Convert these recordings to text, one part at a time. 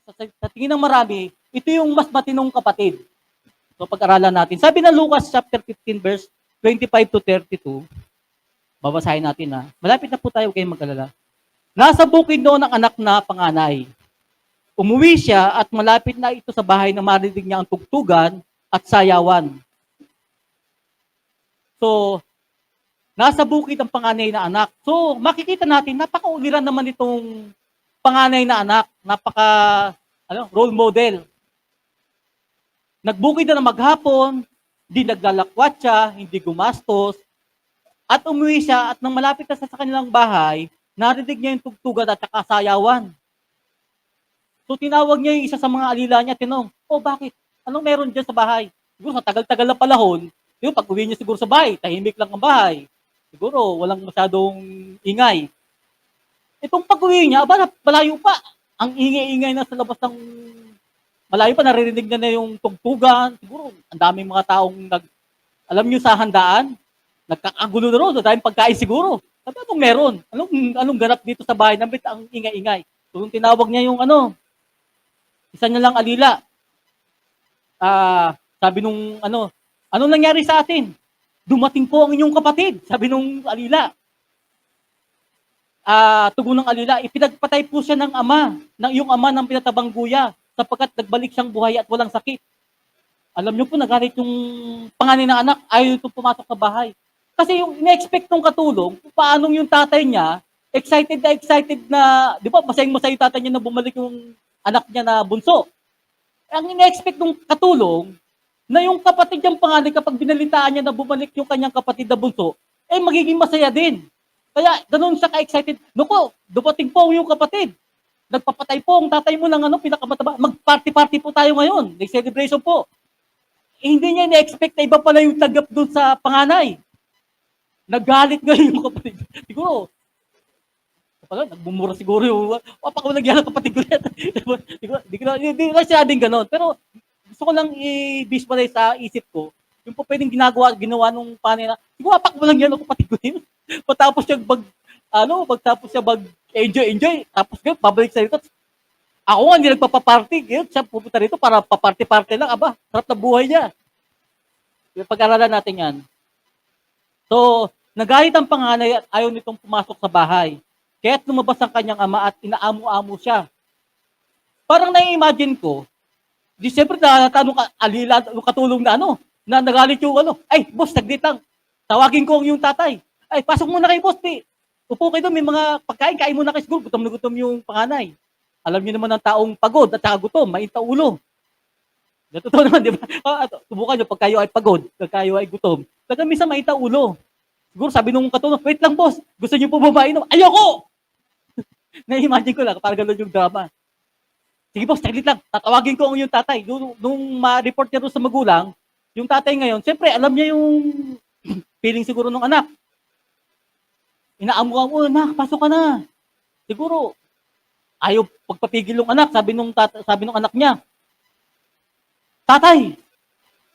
Sa tingin ng marami, ito yung mas matinong kapatid. So pag-aralan natin. Sabi ng Lucas chapter 15 verse 25 to 32, babasahin natin ha. Malapit na po tayo, huwag kayong mag-alala. Nasa bukid noon ang anak na panganay. Umuwi siya at malapit na ito sa bahay na marinig niya ang tugtugan at sayawan. So, nasa bukid ang panganay na anak. So, makikita natin, napakauliran naman itong panganay na anak. Role model. Nagbukid na maghapon, di naglalakwat siya, hindi gumastos, at umuwi siya at nang malapit na sa kanilang bahay, narinig niya yung tugtugan at saka sayawan. So tinawag niya yung isa sa mga alila niya, tinanong, bakit? Anong meron dyan sa bahay? Siguro sa tagal-tagal na panahon, yung pag-uwi niya siguro sa bahay, tahimik lang ang bahay. Siguro walang masyadong ingay. Itong pag-uwi niya, malayo pa. Ang ingay-ingay na sa labas ng malayo pa, naririnig niya na yung tugtugan. Siguro, ang daming mga taong alam niyo sa handaan, nagkakagulo na ron, daming pagkain siguro. Sabi, anong meron? Anong ganap dito sa bahay? Nambit ang ingay-ingay. So, tinawag niya yung isa niya lang alila. Sabi nung anong nangyari sa atin? Dumating po ang inyong kapatid, sabi nung alila. Tugon ng alila, ipinagpatay po siya ng iyong ama ng pinatabangguya, sapagkat nagbalik siyang buhay at walang sakit. Alam niyo po, nagalit yung panganay na anak, ayaw itong pumasok sa bahay. Kasi yung ina-expect ng katulong, paano yung tatay niya, excited na, di ba, masayang-masaya yung tatay niya na bumalik yung anak niya na bunso. Ang ina-expect ng katulong, na yung kapatid niyang panganay, kapag binalitaan niya na bumalik yung kanyang kapatid na bunso, magiging masaya din. Kaya, ganun siya ka-excited. Naku, dumating po yung kapatid. Nagpapatay po ang tatay mo ng pinakamataba. Mag-party-party po tayo ngayon. May celebration po. Hindi niya na-expect na iba pala yung tagap doon sa panganay. Nagalit ngayon yung kapatid. Siguro, nagbumura siguro yung, ko nagyan ang kapatid ko yan. Hindi ko sinabing gano'n. Pero, gusto ko lang i-visualize sa isip ko, yung po pwedeng ginawa nung panay na, siguro mo lang yan ang kapatid ko yun. Patapos siya enjoy, tapos ngayon, pabalik sa rito. Ako nga, hindi nagpapaparty. Ngayon, siya pupunta rito para paparty-party lang. Sarap na buhay niya. Pag-aralan natin yan. So, nagalit ang panganay at ayaw nitong pumasok sa bahay. Kaya't lumabas ang kanyang ama at inaamo-amo siya. Parang nai-imagine ko, di siyempre natanong alila, katulong na nagalit yung boss, saglit lang. Tawagin ko yung tatay. Pasok muna kay boss, upo kayo doon, may mga pagkain, kain muna kayo siguro, gutom na gutom yung panganay. Alam niyo naman ng taong pagod at saka gutom, mainit ang ulo. Totoo naman, di ba? Subukan niyo, pag kayo ay pagod, pag kayo ay gutom, talagang minsan mainit ang ulo. Siguro sabi nung katulong, wait lang boss, gusto niyo po bumainom? Ayoko! Na-imagine ko lang, parang gano'n yung drama. Sige boss, saglit lang, tatawagin ko yung tatay. Nung ma-report niya doon sa magulang, yung tatay ngayon, siyempre, alam niya yung feeling siguro ng anak. Inaamo-amo, pasok ka na. Siguro, ayaw pagpapigil yung anak, sabi nung anak niya, tatay,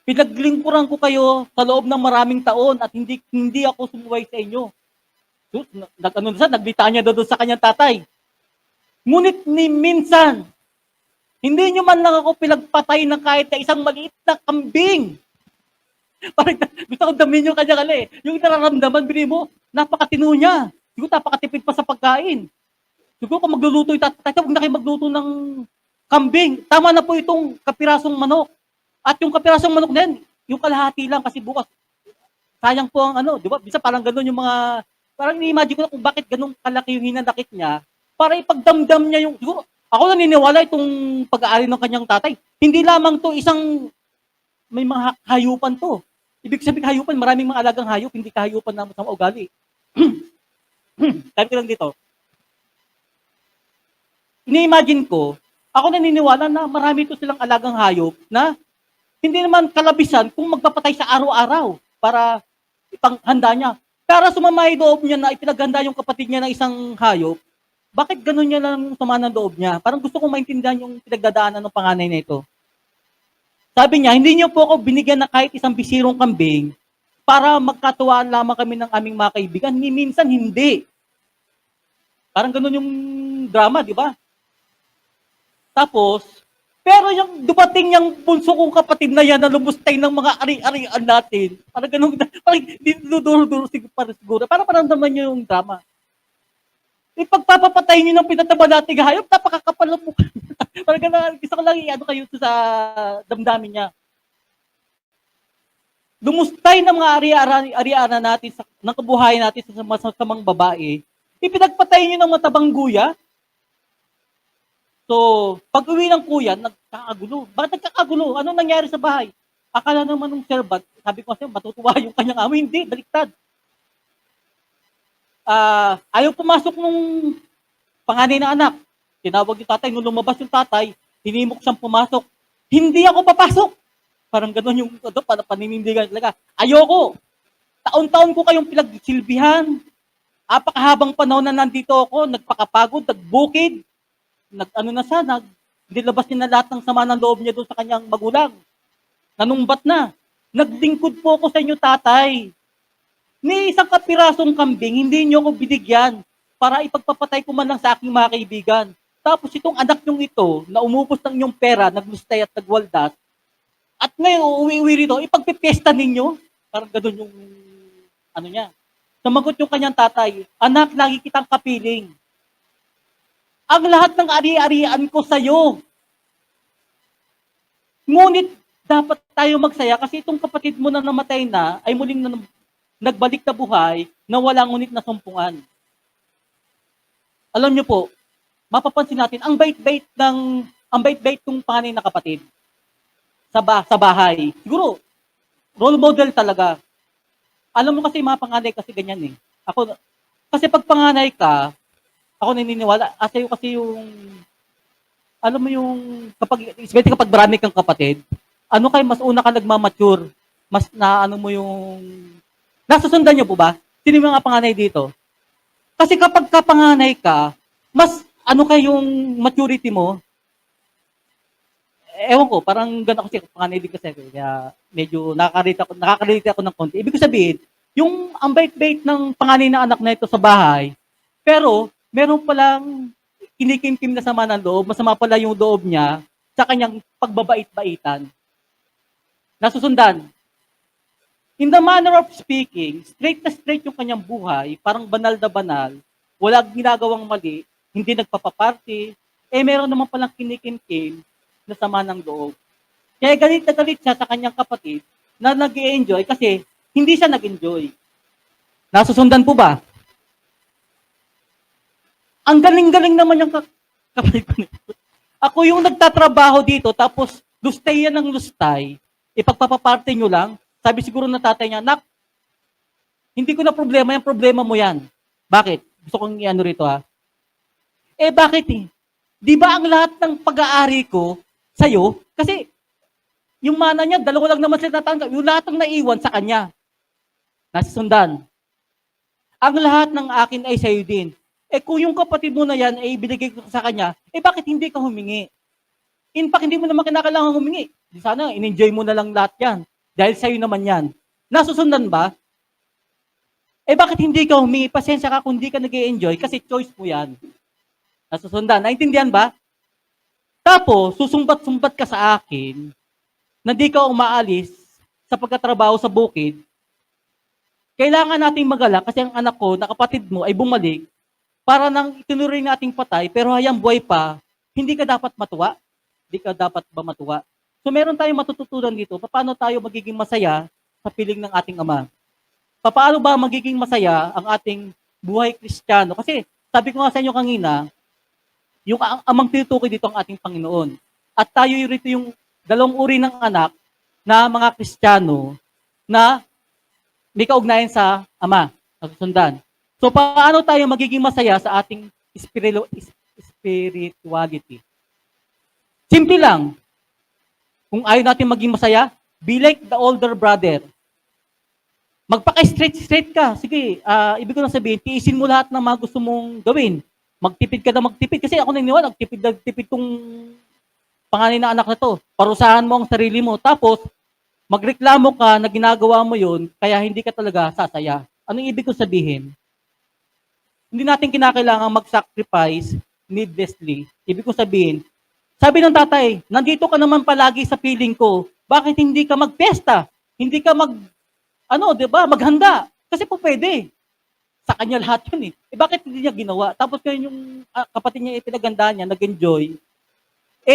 pinaglingkuran ko kayo sa loob ng maraming taon at hindi ako sumuway sa inyo. So, nagbita niya doon sa kanyang tatay. Ngunit ni minsan, hindi nyo man lang ako pinagpatay ng kahit na isang maliit na kambing. Parang gusto ko damin yung kanya yung nararamdaman, bili mo, napakatino niya. Siguro napakatipid pa sa pagkain. Siguro kung magluluto yung tatay, huwag na kayo magluto ng kambing. Tama na po itong kapirasong manok. At yung kapirasong manok na yan, yung kalahati lang kasi bukas. Sayang po ang di ba? Bisa parang gano'n yung mga, parang ni-imagine ko na kung bakit ganun kalaki yung hinanakit niya, para ipagdamdam niya yung, siguro, ako naniniwala itong pag-aari ng kanyang tatay. Hindi lamang to may mga hayupan to. Ibig sabihin hayupan, maraming mga alagang hayop, hindi kahayupan na sa ugali. Dahil lang dito. Ini-imagine ko, ako naniniwala na marami ito silang alagang hayop na hindi naman kalabisan kung magpapatay sa araw-araw para ipanghanda niya. Pero sumamay loob niya na ipinaghanda yung kapatid niya ng isang hayop, bakit ganun niya lang sama ng loob niya? Parang gusto kong maintindihan yung pinagdadaanan ng panganay na ito. Sabi niya, hindi niyo po ako binigyan ng kahit isang bisirong kambing para magkatuwaan lamang kami ng aming mga kaibigan. Ni minsan, hindi. Parang ganun yung drama, di ba? Tapos, pero yung dumating yung bunso kong kapatid na yan na lumustay ng mga ari-arian natin. Parang ganun, parang dinuduro-duro siguro. Para paramdaman nyo yung drama. Ipagpapapatay nyo ng pinataba nating hayop, napakakapal ng mukha. Parang ganun, gusto ko lang i-ano kayo sa damdamin niya. Lumustay ng mga ari-arian natin, ng kabuhayan natin sa masamang babae. Ipinagpatay nyo ng matabang guya. So, pag uwi ng kuya, nagkakagulo. Bakit nagkakagulo? Ano nangyari sa bahay? Akala naman ng servant, sabi ko kasi matutuwa yung kanyang amo. Hindi, baliktad. Ayaw pumasok nung panganay na anak. Tinawag yung tatay, nung lumabas yung tatay, hinimok siyang pumasok. Hindi ako papasok. Parang gano'n yung paninindigan talaga. Ayoko. Taon-taon ko kayong pinagsilbihan. Apakahabang panahon na nandito ako, nagpakapagod, nagbukid, nilabas niya na lahat ng sama ng loob niya doon sa kanyang magulang. Nanumbat na. Naglingkod po ako sa inyo, tatay. Ni isang kapirasong kambing, hindi niyo ako binigyan para ipagpapatay ko man lang sa aking mga kaibigan. Tapos itong anak niyong ito, na umubos ng inyong pera, naglustay at nagwaldas, at ngayon uuwi-uwi rito, ipagpipiesta ninyo. Parang gano'n yung ano niya. Sumagot yung kanyang tatay, anak, lagi kitang kapiling. Ang lahat ng ari-arian ko sa'yo. Ngunit dapat tayo magsaya kasi itong kapatid mo na namatay na ay muling nagbalik na buhay na walang ngunit na sumpungan. Alam niyo po, mapapansin natin, ang bait-bait ng panganay na kapatid sa bahay. Siguro, role model talaga. Alam mo kasi mga panganay kasi ganyan eh. Kasi pag panganay ka, ako naniniwala, kasi yung, alam mo yung, especially kapag marami kang kapatid, mas una ka nagmamature, mas nasusundan niyo po ba? Sino yung mga panganay dito? Kasi kapag kapanganay ka, mas yung maturity mo, ewan ko, parang gano'n kasi panganay din kasi, kaya medyo nakakarelate ako ng konti. Ibig sabihin, yung ang bait-bait ng panganay na anak na ito sa bahay, pero meron palang kinikimkim na sama ng loob, masama pala yung loob niya sa kanyang pagbabait-baitan. Nasusundan. In the manner of speaking, straight na straight yung kanyang buhay, parang banal na banal, wala ginagawang mali, hindi nagpapaparty, meron naman palang kinikimkim na sama ng loob. Kaya galit na galit siya sa kanyang kapatid na nag-i-enjoy kasi hindi siya nag-enjoy. Nasusundan po ba? Ang galing-galing naman yung kapatid ko nito. Ako yung nagtatrabaho dito, tapos lustay yan ng lustay, ipagpapaparte nyo lang, sabi siguro ng tatay niya, nak, hindi ko na problema, yung problema mo yan. Bakit? Gusto kong i-ano rito ha. Bakit eh? Di ba ang lahat ng pag-aari ko sa'yo? Kasi yung mana niya, dalawa lang naman sila natanggap. Yung lahat ng naiwan sa kanya. Nasusundan. Ang lahat ng akin ay sa'yo din. Kung yung kapatid mo na yan ay binigay ko sa kanya, bakit hindi ka humingi? In fact, hindi mo naman kinakailangan humingi. Sana, in-enjoy mo na lang lahat yan. Dahil sa'yo naman yan. Nasusundan ba? Bakit hindi ka humingi? Pasensya ka kung hindi ka nag-i-enjoy kasi choice mo yan. Nasusundan. Naintindihan ba? Tapos, susumbat-sumbat ka sa akin na di ka umaalis sa pagkatrabaho sa bukid. Kailangan nating magalak kasi ang anak ko, na kapatid mo, ay bumalik para nang itinuring nating patay, pero hayang buhay pa, hindi ka dapat matuwa. Hindi ka dapat ba matuwa? So meron tayong matututunan dito, paano tayo magiging masaya sa piling ng ating Ama. Paano ba magiging masaya ang ating buhay Kristiyano? Kasi sabi ko nga sa inyo kanina, yung amang tinutukoy dito ang ating Panginoon. At tayo rito yung dalawang uri ng anak na mga Kristiyano na may kaugnayan sa Ama, nasusundan. So paano tayo magiging masaya sa ating spirituality? Simple lang. Kung ayaw natin maging masaya, be like the older brother. Magpaka-straight ka. Sige, ibig ko lang sabihin, tiisin mo lahat ng mga gusto mong gawin. Magtipid ka na magtipid. Kasi ako naniniwala, nagtipid tong panganay na anak na to. Parusahan mo ang sarili mo. Tapos, magreklamo ka na ginagawa mo yun, kaya hindi ka talaga sasaya. Anong ibig ko sabihin? Hindi natin kinakailangan mag-sacrifice needlessly. Ibig ko sabihin, Sabi ng tatay, nandito ka naman palagi sa piling ko, bakit hindi ka magpesta? Hindi ka di ba, maghanda? Kasi po pwede. Sa kanya lahat yun eh. Bakit hindi niya ginawa? Tapos ngayon yung kapatid niya ipinaganda niya, nag-enjoy,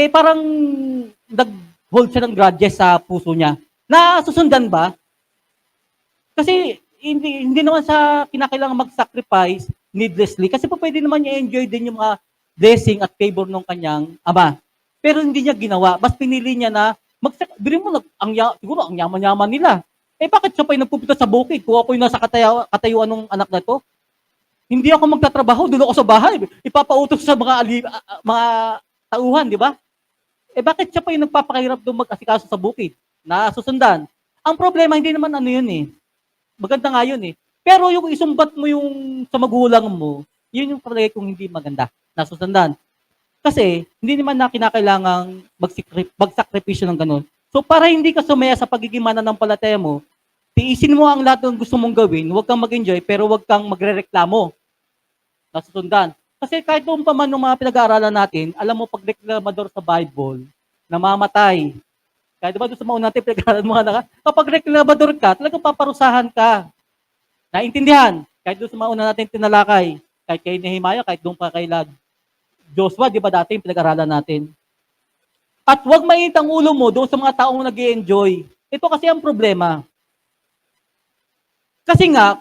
parang nag-hold siya ng grudges sa puso niya. Nasusundan ba? Kasi hindi naman siya kinakailangan mag-sacrifice needlessly. Kasi po pwede naman niya enjoy din yung mga blessing at favor ng kanyang ama. Pero hindi niya ginawa. Mas pinili niya na bili mo, siguro ang yaman-yaman nila. Bakit siya pa yung nagpupunta sa bukid? Kung ako yung nasa katayuan ng anak na to, hindi ako magtatrabaho, doon ako sa bahay. Ipapautos sa mga tauhan, di ba? Bakit siya pa yung nagpapakahirap doon mag-asikaso sa bukid? Nasusundan. Ang problema, hindi naman yun eh. Maganda nga yun eh. Pero yung isumbat mo yung sa magulang mo, yun yung palagay kong hindi maganda. Nasusundan. Kasi, hindi naman na kinakailangang magsakripisyo ng ganun. So, para hindi ka sumaya sa pagiging mananampalataya mo, tiisin mo ang lahat ng gusto mong gawin, huwag kang mag-enjoy, pero huwag kang magre-reklamo. Nasusundan. Kasi kahit doon pa man ng mga pinag-aaralan natin, alam mo, pag reklamador sa Bible, namamatay. Kaya diba doon sa mauna natin pinag-aaralan mo na, kapag reklamador ka, talagang paparusahan ka. Naintindihan? Kahit doon sa mauna natin tinalakay, kahit kay Nehemiah, kahit doon pa kay Joshua, di ba dati yung pinag-aralan natin? At huwag mainit ang ulo mo doon sa mga taong nag-i-enjoy. Ito kasi ang problema. Kasi nga,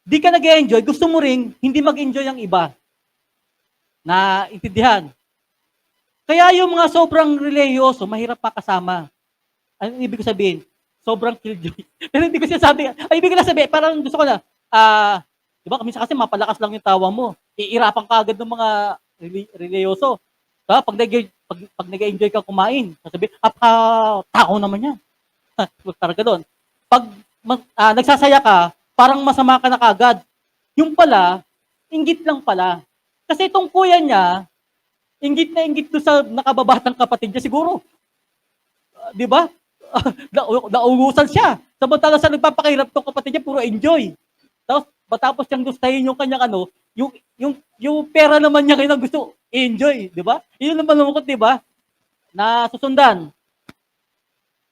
di ka nag-i-enjoy, gusto mo ring hindi mag-enjoy ang iba. Naintindihan? Kaya yung mga sobrang reliyoso, mahirap pa kasama. Ano ibig ko sabihin? Sobrang killjoy. Pero hindi ko sinasabi. Ibig ko na sabihin, parang gusto ko na, di ba, minsan kasi mapalakas lang yung tawa mo. Iirapan ka agad ng mga reliyoso. Diba? Pag nag-enjoy ka kumain, sasabihin, tao naman yan. Parang doon. Pag nagsasaya ka, parang masama ka na kagad. Yung pala, inggit lang pala. Kasi itong kuya niya, inggit na inggit doon sa nakababatang kapatid niya siguro. Di ba? Nauusan siya. Samantala sa nagpapakahirap tong kapatid niya, puro enjoy. Tapos, matapos niyang gustahin yung kanyang yung pera naman niya kayo gusto enjoy, di ba? Yun naman malungkot, di ba? Na susundan.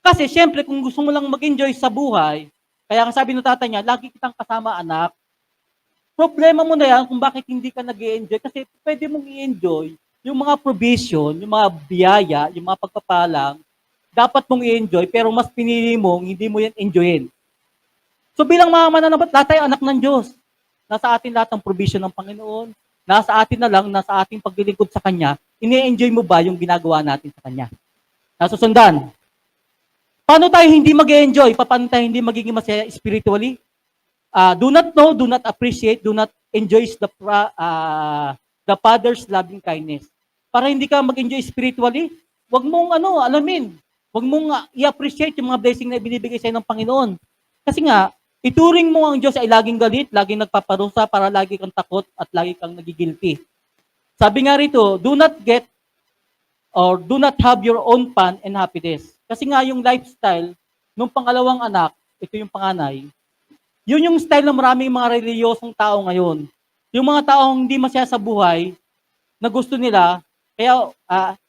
Kasi syempre, kung gusto mo lang mag-enjoy sa buhay, kaya ang sabi ng tatay niya, lagi kitang kasama anak, problema mo na yan kung bakit hindi ka nag-i-enjoy kasi pwede mong i-enjoy yung mga provision, yung mga biyaya, yung mga pagpapalang, dapat mong i-enjoy pero mas pinili mong hindi mo yan enjoyin. So bilang mga mananabat, lahat tayo anak ng Diyos. Nasa atin lahat ng provision ng Panginoon. Nasa atin na lang, nasa ating paglilingkod sa Kanya, ini-enjoy mo ba yung ginagawa natin sa Kanya? Nasusundan. Paano tayo hindi mag-enjoy? Paano tayo hindi magiging masaya spiritually? Do not know, do not appreciate, do not enjoy the Father's loving kindness. Para hindi ka mag-enjoy spiritually, wag mong alamin. Wag mong i-appreciate yung mga blessing na ibinibigay sa'yo ng Panginoon. Kasi nga, ituring mo ang Diyos ay laging galit, laging nagpaparusa para lagi kang takot at lagi kang nagigilty. Sabi nga rito, do not have your own fun and happiness. Kasi nga yung lifestyle, nung pangalawang anak, ito yung panganay, yun yung style ng maraming mga reliyosong tao ngayon. Yung mga taong hindi masaya sa buhay, na gusto nila, kaya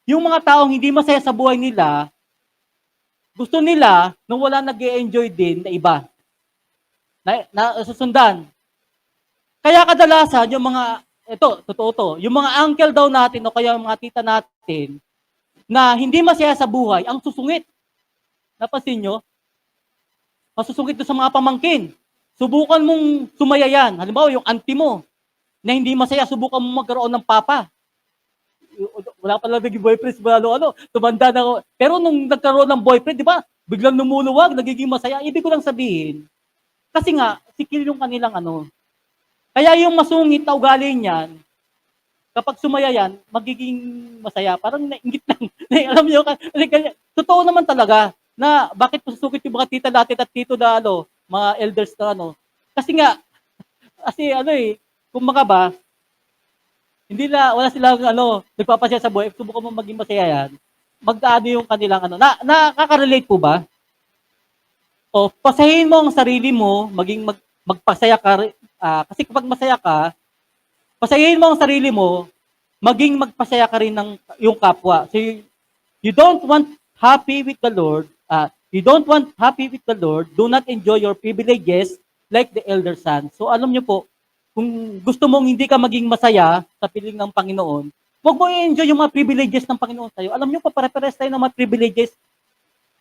yung mga taong hindi masaya sa buhay nila, gusto nila nung wala nag-e-enjoy din na iba. Na susundan. Kaya kadalasan, yung mga, totoo to, yung mga uncle daw natin o kaya yung mga tita natin, na hindi masaya sa buhay, ang susungit. Napansin nyo? Masusungit doon sa mga pamangkin. Subukan mong sumaya yan. Halimbawa, yung auntie mo, na hindi masaya, subukan mong magkaroon ng papa. Wala pa lang naging boyfriend, tumanda na ako. Pero nung nagkaroon ng boyfriend, di ba, biglang lumuluwag, nagiging masaya. Ibig ko lang sabihin, kasi nga, sikil yung kanilang Kaya yung masungit na ugali niyan, kapag sumaya yan, magiging masaya. Parang nainggit lang. Alam niyo, totoo naman talaga na bakit susukit yung mga tita natin at tito na mga elders na Kasi nga, kung ba, wala silang nagpapasaya sa buhay, subukan mo maging masaya yan, magkaano yung kanilang nakaka-relate po ba? O, pasahin mo ang sarili mo, magpasaya ka, kasi kapag masaya ka, pasahin mo ang sarili mo, maging magpasaya ka rin ng yung kapwa. So, you don't want happy with the Lord, you don't want happy with the Lord, do not enjoy your privileges like the elder son. So, alam niyo po, kung gusto mong hindi ka maging masaya sa piling ng Panginoon, huwag mo i-enjoy yung mga privileges ng Panginoon sa'yo. Alam niyo po, pare-pares tayo ng mga privileges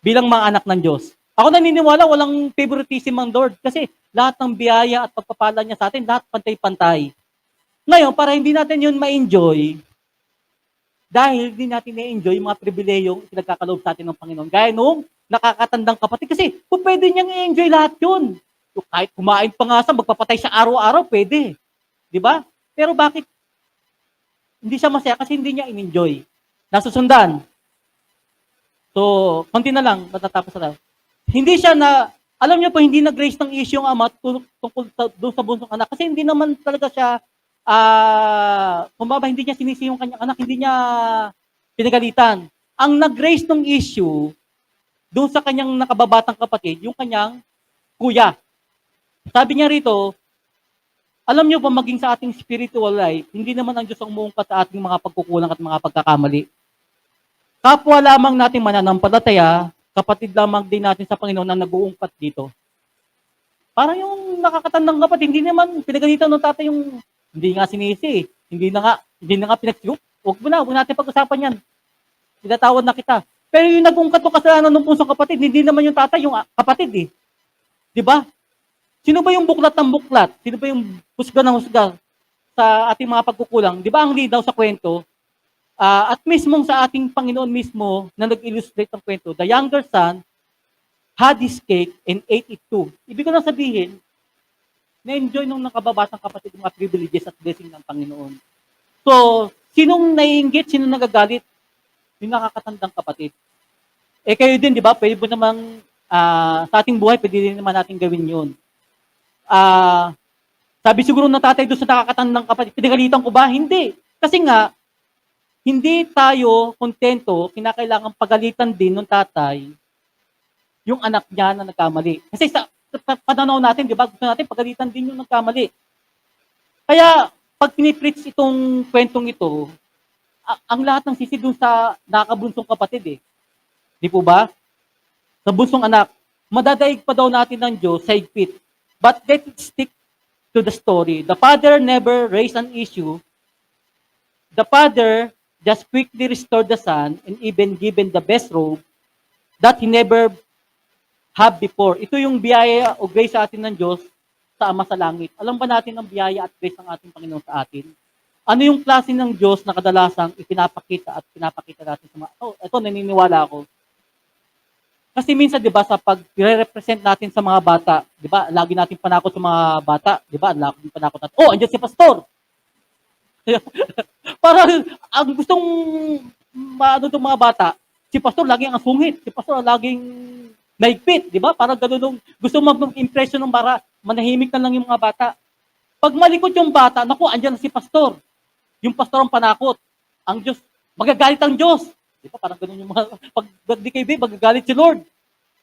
bilang mga anak ng Diyos. Ako naniniwala, walang favoritism ang Lord kasi lahat ng biyaya at pagpapala niya sa atin, lahat pantay-pantay. Ngayon, para hindi natin yun ma-enjoy, dahil hindi natin na-enjoy yung mga pribilehiyong pinagkakaloob sa atin ng Panginoon. Gaya nung nakakatandang kapatid. Kasi kung pwede niyang i-enjoy lahat yun. Kahit kumain pa nga sa magpapatay sa araw-araw, pwede. Di ba? Pero bakit hindi siya masaya? Kasi hindi niya in-enjoy. Nasusundan. So, konti na lang, matatapos na lang. Hindi siya na, alam niyo po, hindi nag-raise ng issue yung ama tungkol doon sa bunsong anak. Kasi hindi naman talaga siya, kumbaga, hindi niya sinisi yung kanyang anak, hindi niya pinagalitan. Ang nag-raise ng issue, doon sa kanyang nakababatang kapatid, yung kanyang kuya. Sabi niya rito, alam niyo ba maging sa ating spiritual life, hindi naman ang Diyos ang umuungkat sa ating mga pagkukulang at mga pagkakamali. Kapwa lamang natin mananampalataya, kapatid lamang din natin sa Panginoon ang nag-uungkat dito. Parang yung nakakatandang kapatid, hindi naman pinagalitan ng tatay yung hindi nga sinisi, hindi na nga pinagsiup. Huwag natin pag-usapan yan. Tinatawad na kita. Pero yung nag-uungkat ng kasalanan ng pusong kapatid, hindi naman yung tatay, yung kapatid eh. Di ba? Sino ba yung buklat ng buklat? Sino ba yung husga ng husga sa ating mga pagkukulang? Di ba ang lead daw sa kwento? At mismong sa ating Panginoon mismo na nag-illustrate ng kwento, the younger son had his cake and ate it too. Ibig ko lang sabihin, na-enjoy nung nakababatang kapatid yung mga privileges at blessing ng Panginoon. So, sinong naiinggit, sinong nagagalit? Yung nakakatandang kapatid. Eh kayo din, di ba? Pwede mo namang, sa ating buhay, pwede din naman natin gawin yun. Sabi siguro ng tatay doon sa nakakatandang kapatid, pinagalitan ko ba? Hindi. Kasi nga, hindi tayo kontento, kinakailangan pagalitan din ng tatay yung anak niya na nagkamali. Kasi sa pananaw natin, di ba, gusto natin pagalitan din yung nagkamali. Kaya, pag pinipreach itong kwentong ito, ang lahat ng sisi dun sa nakabunsong kapatid eh. Di po ba? Sa bunsong anak, madadaig pa daw natin ng Diyos sa higpit. But let it stick to the story. The father never raised an issue. The father just quickly restored the son and even given the best robe that he never had before. Ito yung biyaya o grace sa atin ng Diyos sa Ama sa Langit. Alam ba natin ang biyaya at grace ng ating Panginoon sa atin? Ano yung klase ng Diyos na kadalasang ipinapakita at pinapakita natin sa mga... Ito, naniniwala ako. Kasi minsan, di ba, sa pag-represent natin sa mga bata, di ba, lagi natin panakot sa mga bata, di ba, lagi panakot natin, andyan si pastor. Parang, ang gustong maano itong mga bata, si pastor laging ang sungit, si pastor laging naigpit, di ba? Parang gano'n gusto mag-impression ng bara, manahimik na lang yung mga bata. Pag malikot yung bata, naku, andyan na si pastor. Yung pastor ang panakot. Ang Diyos, magagalit ang Diyos. Di ba? Parang gano'n yung mga, pag di kayo, magagalit si Lord.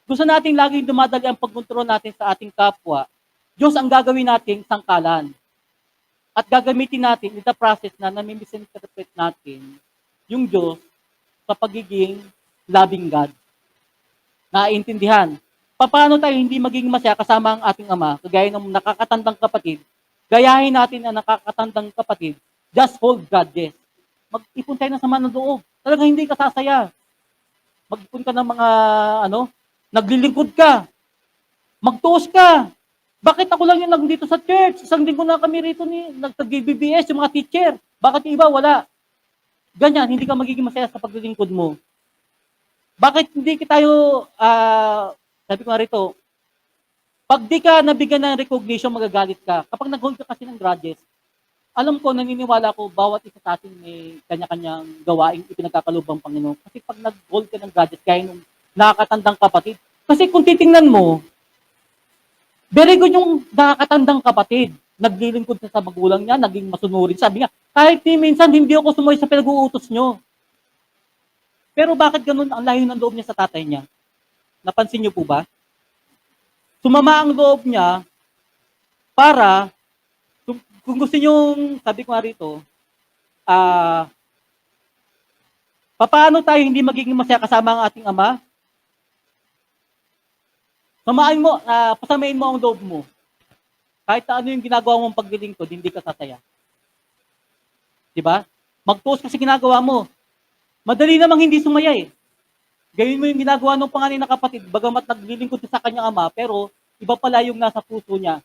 Gusto natin laging dumadali ang pagkontrol natin sa ating kapwa. Diyos ang gagawin nating sangkalan. At gagamitin natin in the process na nami-misinterpret natin yung Diyos sa pagiging loving God. Naiintindihan. Paano tayo hindi maging masaya kasama ang ating Ama, kagaya ng nakakatandang kapatid, gayahin natin ang nakakatandang kapatid, just hold grudges. Mag-ipon tayo ng sama ng loob. Talagang hindi ka sasaya. Mag-ipon ka ng mga, naglilingkod ka. Magtuos ka. Bakit ako lang yung nandito sa church? Isang linggo na kami rito nag-BBS, yung mga teacher. Bakit yung iba wala? Ganyan, hindi ka magiging masaya sa paglilingkod mo. Bakit hindi tayo, sabi ko nga rito, pag di ka nabigyan ng recognition, magagalit ka. Kapag nag-hold ka kasi ng grudges, alam ko, naniniwala ko, bawat isa sa atin may kanya-kanyang gawaing ipinagkakaloob ng Panginoon. Kasi pag nag-hold ka ng grudges, kaya nung nakakatandang kapatid, kasi kung titingnan mo, very good yung nakakatandang kapatid. Naglilingkod sa magulang niya, naging masunurin. Sabi niya, kahit minsan hindi ako sumoy sa pinag-uutos niyo. Pero bakit ganun ang layo ng loob niya sa tatay niya? Napansin niyo po ba? Sumama ang loob niya para, kung gusto niyo, sabi ko nga rito, Ah, paano tayo hindi magiging masaya kasama ang ating Ama? Pasamain mo ang loob mo. Kahit ano yung ginagawa mong paglilingkod, hindi ka sasaya. Di ba? Mag-post ka sa ginagawa mo. Madali namang hindi sumaya eh. Gawin mo yung ginagawa ng panganay na kapatid, bagamat naglilingkod sa kanyang ama, pero iba pala yung nasa puso niya.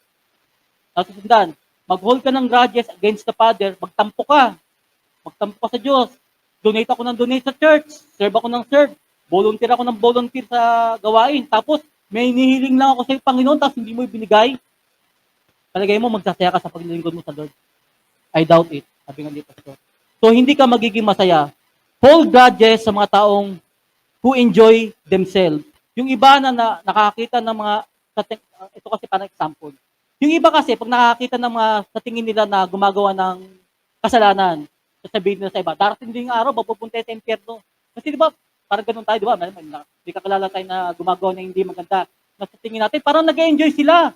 Nasusundan, mag-hold ka ng grudges against the Father, magtampo ka. Magtampo ka sa Diyos. Donate ako ng donate sa church. Serve ako ng serve. Volunteer ako ng volunteer sa gawain. Tapos, may nihiling lang ako sa iyo, Panginoon, tapos hindi mo ibinigay. Palagay mo, magsasaya ka sa paglilingkod mo sa Lord. I doubt it. Sabi nga dito. So, hindi ka magiging masaya. Hold grudges sa mga taong who enjoy themselves. Yung iba na nakakita ng mga, ito kasi parang example. Yung iba kasi, pag nakakita ng mga sa tingin nila na gumagawa ng kasalanan, sasabihin nila sa iba, darating din yung araw, mapupunta sa impyerno. Kasi di ba, parang ganun tayo, di ba? Hindi kakilala tayo na gumagawa na hindi maganda. Na sa tingin natin, parang nag-enjoy sila.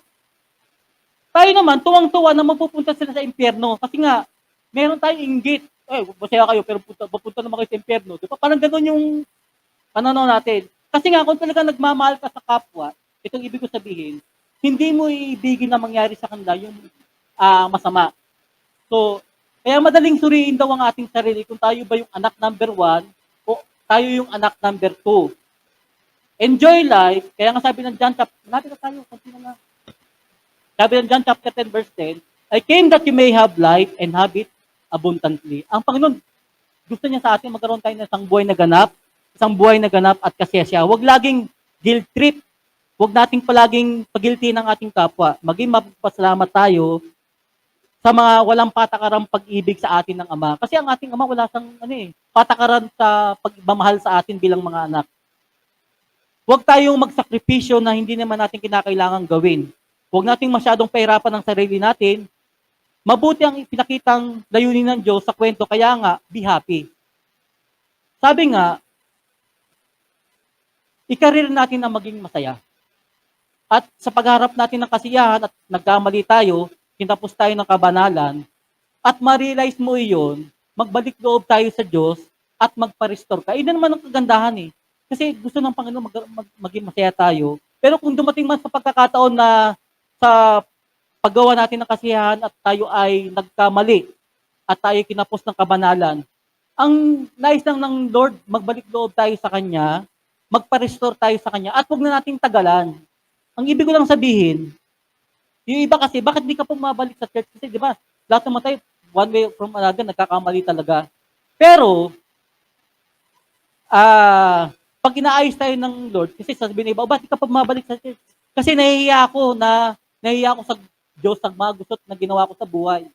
Tayo naman, tuwang-tuwa na mapupunta sila sa impyerno. Kasi nga, meron tayong inggit. Masaya kayo, pero papunta naman kayo sa impyerno. Di ba? Parang ganun yung pananaw natin. Kasi nga, kung talaga nagmamahal ka sa kapwa, itong ibig ko sabihin, hindi mo iibigin na mangyari sa kanila yung masama. So, kaya madaling suriin daw ang ating sarili kung tayo ba yung anak number 1 o tayo yung anak number 2. Enjoy life, kaya nga sabi ng John chapter, natin na tayo, continue na. Sabi ng John chapter 10 verse 10, I came that you may have life and have it abundantly. Ang Panginoon, gusto niya sa atin magkaroon tayo ng isang buhay na ganap at kasiyasiya. Huwag laging guilt trip. Huwag nating palaging pagilty ng ating kapwa. Maging mapasalamat tayo sa mga walang patakarang pag-ibig sa atin ng Ama. Kasi ang ating Ama wala sang patakaran sa pagmamahal sa atin bilang mga anak. Huwag tayong magsakripisyo na hindi naman natin kinakailangan gawin. Huwag nating masyadong pahirapan ang sarili natin. Mabuti ang pinakitang layunin ng Diyos sa kwento, kaya nga, be happy. Sabi nga, ikarir natin na maging masaya. At sa pagharap natin ng kasiyahan at nagkamali tayo, kinapos tayo ng kabanalan, at ma-realize mo iyon, magbalik loob tayo sa Diyos at magpa-restore ka. Iyon naman ang kagandahan eh. Kasi gusto ng Panginoon maging masaya tayo. Pero kung dumating man sa pagkakataon na sa paggawa natin ng kasiyahan at tayo ay nagkamali at tayo kinapos ng kabanalan, ang nais lang ng Lord, magbalik loob tayo sa Kanya, magpa-restore tayo sa Kanya, at huwag na nating tagalan. Ang ibig ko lang sabihin, yung iba kasi, bakit di ka pumabalik sa church? Kasi di ba, lahat naman tayo, one way from another, nagkakamali talaga. Pero, pag inaayos tayo ng Lord, kasi sasabihin ng iba, bakit di ka pumabalik sa church? Kasi nahihiya ako sa Diyos, sa mga gusot na ginawa ko sa buhay.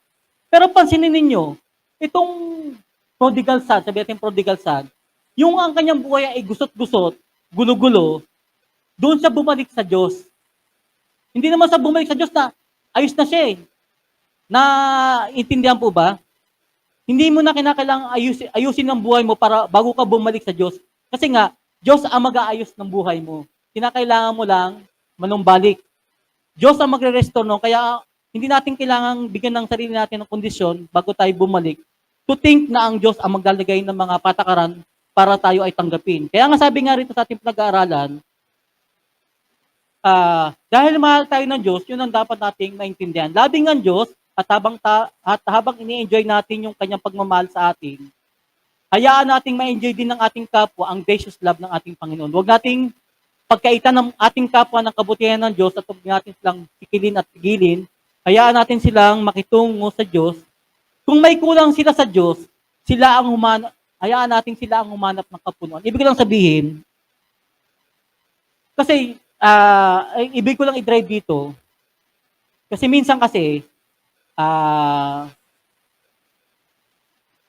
Pero pansinin ninyo, itong prodigal son, sabi natin prodigal son, yung ang kanyang buhay ay gusot-gusot, gulo-gulo, doon siya bumalik sa Diyos. Hindi naman sa bumalik sa Diyos na ayos na siya eh. Na intindihan po ba? Hindi mo na kinakailangan ayusin ang buhay mo para bago ka bumalik sa Diyos. Kasi nga, Diyos ang mag-aayos ng buhay mo. Kinakailangan mo lang manumbalik. Diyos ang magre-restore no, kaya hindi natin kailangang bigyan ng sarili natin ng kondisyon bago tayo bumalik to think na ang Diyos ang maglalagay ng mga patakaran para tayo ay tanggapin. Kaya nga sabi nga rito sa ating pinag-aaralan, dahil mahal tayo ng Diyos, yun ang dapat nating maintindihan. Labing ang Diyos at habang ini-enjoy natin yung kanyang pagmamahal sa atin, hayaan nating ma-enjoy din ng ating kapwa ang gracious love ng ating Panginoon. Huwag nating pagkaitan ng ating kapwa ng kabutihan ng Diyos at huwag natin silang sikilin at pigilin. Hayaan natin silang makitungo sa Diyos. Kung may kulang sila sa Diyos, hayaan natin sila ang humanap ng kapunuan. Ibig lang sabihin, kasi ibig ko lang i-drive dito, kasi minsan kasi,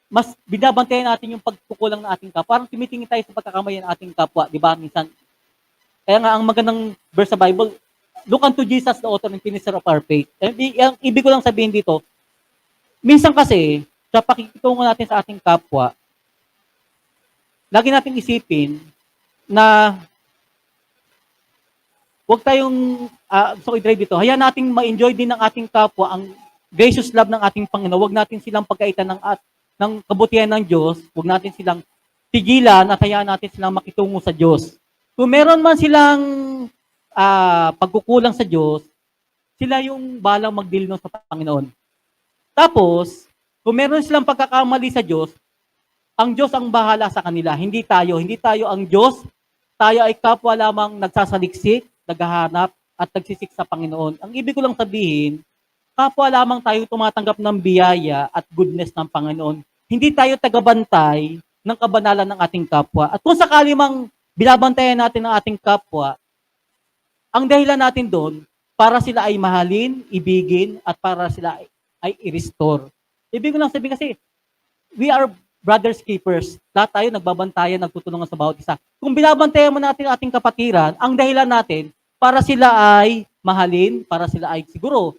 mas binabantayan natin yung pagkukulang ng ating kapwa. Parang tumitingin tayo sa pagkakamali ng ating kapwa, di ba? Minsan, kaya nga ang magandang verse sa Bible, look unto Jesus, the author and finisher of our faith. Ang ibig ko lang sabihin dito, minsan kasi, sa pakikitungo natin sa ating kapwa, lagi nating isipin na huwag tayong, gusto ko i-drive dito, hayaan nating ma-enjoy din ng ating kapwa ang gracious love ng ating Panginoon. Huwag natin silang pagkaitan ng ng kabutihan ng Diyos, huwag natin silang tigilan at hayaan natin silang makitungo sa Diyos. Kung meron man silang pagkukulang sa Diyos, sila yung balang mag-deal nun sa Panginoon. Tapos, kung meron silang pagkakamali sa Diyos, ang Diyos ang bahala sa kanila, hindi tayo. Hindi tayo ang Diyos, tayo ay kapwa lamang nagsasaliksik, naghahanap, at nagsisik sa Panginoon. Ang ibig ko lang sabihin, kapwa lamang tayo tumatanggap ng biyaya at goodness ng Panginoon. Hindi tayo tagabantay ng kabanalan ng ating kapwa. At kung sakali mang binabantayan natin ang ating kapwa, ang dahilan natin doon, para sila ay mahalin, ibigin, at para sila ay i-restore. Ibig ko lang sabihin kasi, we are brothers keepers. Lahat tayo nagbabantayan, nagtutulungan sa bawat isa. Kung binabantayan mo natin ating kapatiran, ang dahilan natin, para sila ay mahalin, para sila ay siguro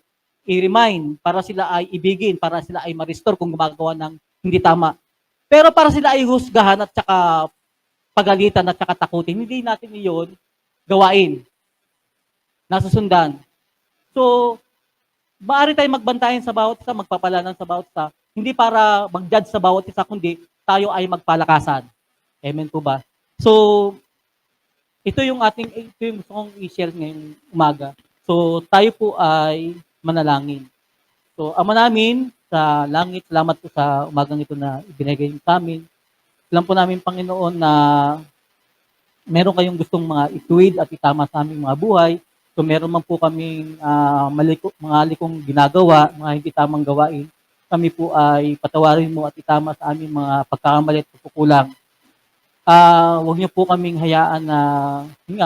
i-remind, para sila ay ibigin, para sila ay ma-restore kung gumagawa ng hindi tama. Pero para sila ay husgahan at saka pagalitan at saka takutin, hindi natin iyon gawain. Nasusundan. So, maaari tayong magbantayan sa bawat isa, magpapalanan sa bawat isa, hindi para mag-judge sa bawat isa, kundi tayo ay magpalakasan. Amen po ba? So, ito yung gusto kong i-share ngayong umaga. So, tayo po ay manalangin. So, Ama namin sa langit, salamat po sa umagang ito na ibinigay sa amin. Alam po namin, Panginoon, na meron kayong gustong mga ituwid at itama sa aming mga buhay. So, meron man po kaming mga likong ginagawa, mga hindi tamang gawain. Kami po ay patawarin mo at itama sa aming mga pagkakamali at pagkukulang. Huwag niyo po kaming hayaan na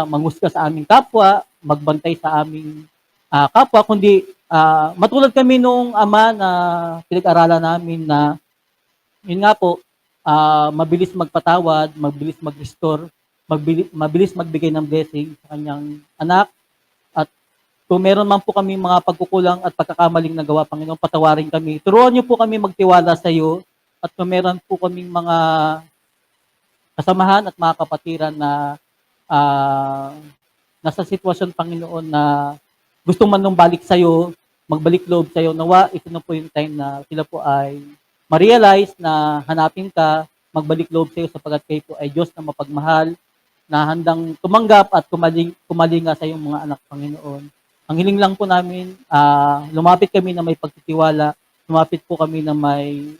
manghusga sa aming kapwa, magbantay sa aming kapwa, kundi matulad kami nung ama na pinag-aralan namin na yun nga po, mabilis magpatawad, mabilis mag-restore, mabilis magbigay ng blessing sa kanyang anak. At kung meron man po kami mga pagkukulang at pagkakamaling nagawa, Panginoon, patawarin kami. Turuan niyo po kami magtiwala sa iyo. At kung meron po kaming mga kasamahan at mga kapatiran na nasa sitwasyon, Panginoon, na gusto man nung balik sa iyo, magbalik loob sa iyo, nawa, ito na po yung time na sila po ay ma-realize na hanapin ka, magbalik loob sa iyo sapagkat kayo po ay Diyos na mapagmahal, na handang tumanggap at kumalinga sa iyong mga anak, Panginoon. Ang hiling lang po namin, lumapit kami na may pagtitiwala, lumapit po kami na may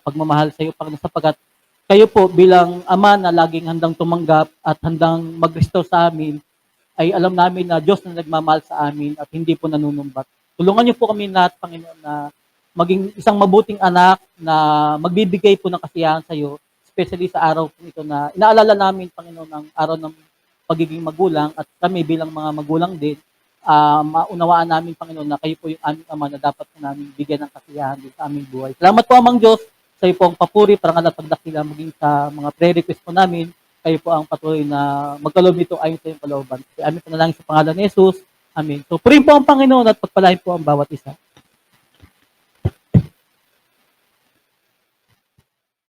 pagmamahal sa iyo, Panginoon, sapagkat kayo po bilang ama na laging handang tumanggap at handang mag-restore sa amin, ay alam namin na Diyos na nagmamahal sa amin at hindi po nanunumbat. Tulungan niyo po kami lahat, Panginoon, na maging isang mabuting anak na magbibigay po ng kasiyahan sa iyo, especially sa araw po ito na inaalala namin, Panginoon, ang araw ng pagiging magulang at kami bilang mga magulang din, maunawaan namin, Panginoon, na kayo po yung aming ama na dapat po namin bigyan ng kasiyahan din sa aming buhay. Salamat po, Amang Diyos, sa iyo po ang papuri, parangal at pagdakila maging sa mga prayer request po namin. Kayo po ang patuloy na magkaloob nito ayon sa iyong kalooban. Kaya amin panalangin sa pangalan ni Jesus. Amen. So, purihin po ang Panginoon at pagpalain po ang bawat isa.